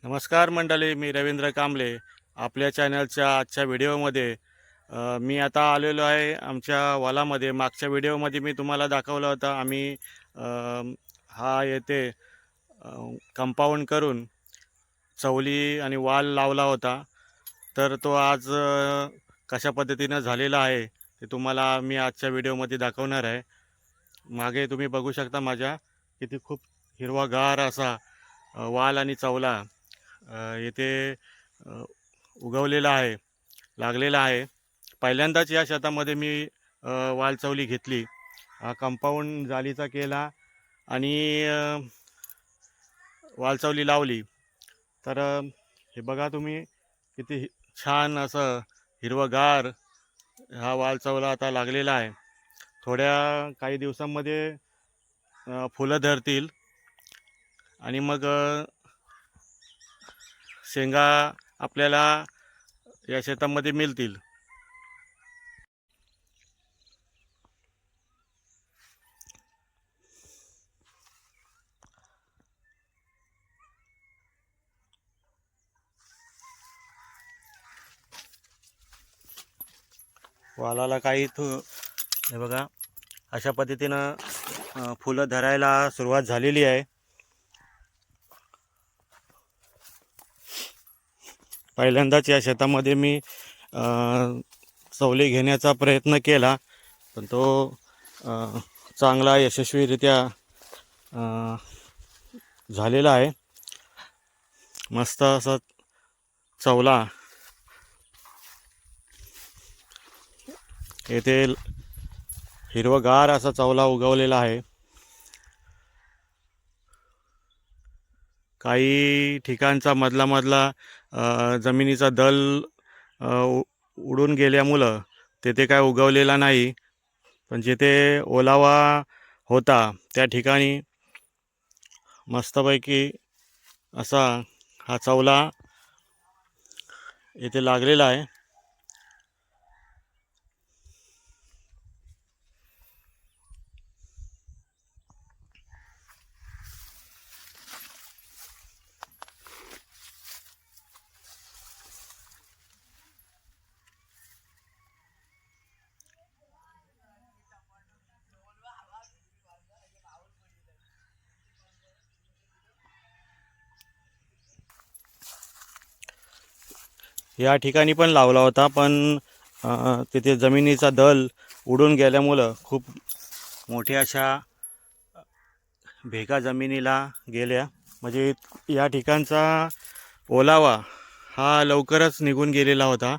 नमस्कार मंडळी, मी रवींद्र कांबळे. आपल्या चॅनलच्या आजच्या व्हिडिओमध्ये मी आता आलेलो आहे आमच्या वालामध्ये. मागच्या व्हिडिओमध्ये मी तुम्हाला दाखवलं होतं आम्ही हा येथे कंपाऊंड करून चवली आणि वाल लावला होता. तर तो आज कशा पद्धतीनं झालेला आहे ते तुम्हाला मी आजच्या व्हिडिओमध्ये दाखवणार आहे. मागे तुम्ही बघू शकता माझ्या किती खूप हिरवागार असा वाल आणि चवला येथे उगवलेला आहे, लागलेला आहे. पहिल्यांदाच या शेतामध्ये मी वालचवली घेतली. कंपाऊंड जालीचा केला आणि वालचवली लावली. तर हे बघा तुम्ही किती छान असं हिरवगार हा वालचवला आता लागलेला आहे. थोड्या काही दिवसांमध्ये फुलं धरतील आणि मग शेंगा आपल्याला या शेतामध्ये मिळतील. वालाला काही हे बघा अशा पद्धतीनं फुलं धरायला सुरुवात झालेली आहे. पहिल्यांदाच या शेतामध्ये मी चवली घेण्याचा प्रयत्न केला, पण तो चांगला यशस्वीरित्या झालेला आहे. मस्त असा चवला येथे हिरवगार असा चवला उगवलेला आहे. काही ठिकाणचा मधला जमिनीचा दल उडून गेल्यामुळं तेथे काय उगवलेला नाही, पण जिथे ओलावा होता त्या ठिकाणी मस्तपैकी असा हा चवला येथे लागलेला आहे. या ठिकाणी पण लावला होता, पण तिथे जमिनीचा दल उडून गेल्यामुळं खूप मोठ्या अशा भेगा जमिनीला गेल्या. म्हणजे या ठिकाणचा ओलावा हा लवकरच निघून गेलेला होता.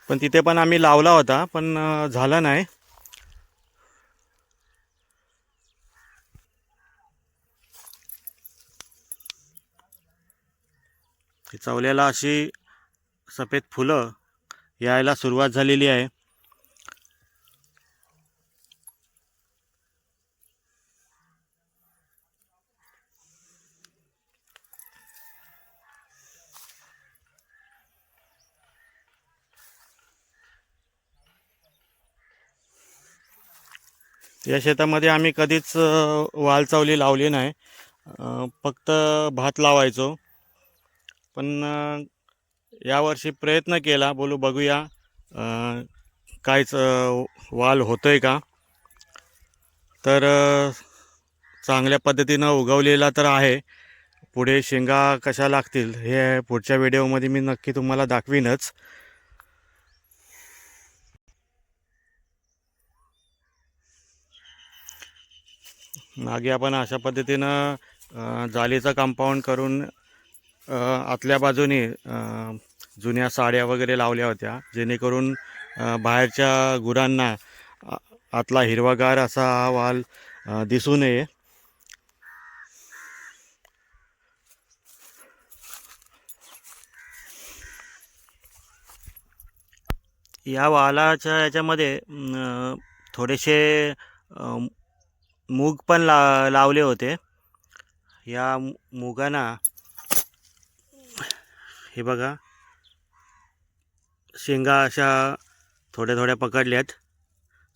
पण तिथे पण आम्ही लावला होता, पण झाला नाही. चवल्याला अशी सफेद फुलं यायला सुरुवात झालेली आहे. या शेतामध्ये आम्ही कधीच वालचवली लावली नाही. फक्त भात लावायचो. पण यावर्षी प्रयत्न केला, बघूया कायच वाल होतोय का. तर चांगल्या पद्धतीनं उगवलेला तर आहे. पुढे शेंगा कशा लागतील हे पुढच्या व्हिडिओमध्ये मी नक्की तुम्हाला दाखवीनच. मागे आपण अशा पद्धतीनं जालीचा कंपाऊंड करून आतल्या बाजूने जुन्या साड्या वगैरे लावल्या होत्या, जेणेकरून बाहेरच्या गुरांना आतला हिरवागार असा वाल दिसू नये. या वालाच्या याच्यामध्ये थोडेसे मूग पण लावले होते. या मुगांना हे बघा शेंगा अशा थोड्या थोड्या पकडल्यात.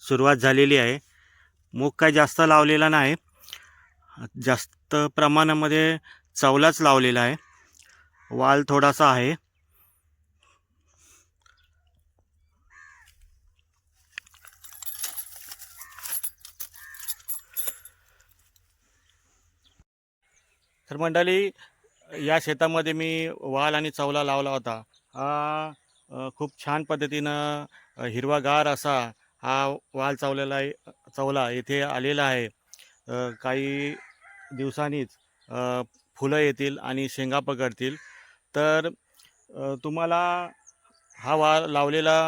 सुरुवात झालेली आहे. मूग काय जास्त लावलेला नाही, जास्त प्रमाणामध्ये चवलाच लावलेला आहे. वाल थोडासा आहे. तर मंडळी, या शेतामध्ये मी वाल आणि चवला लावला होता. हा खूप छान पद्धतीनं हिरवागार असा हा वाल चवला इथे आलेला आहे. काही दिवसांनीच फुलं येतील आणि शेंगा पकडतील. तर तुम्हाला हा लावलेला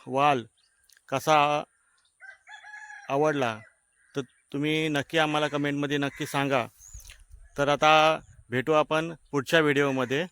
वाल कसा आवडला तर तुम्ही नक्की आम्हाला कमेंटमध्ये नक्की सांगा. तर आता भेटू आपण पुढच्या व्हिडिओमध्ये.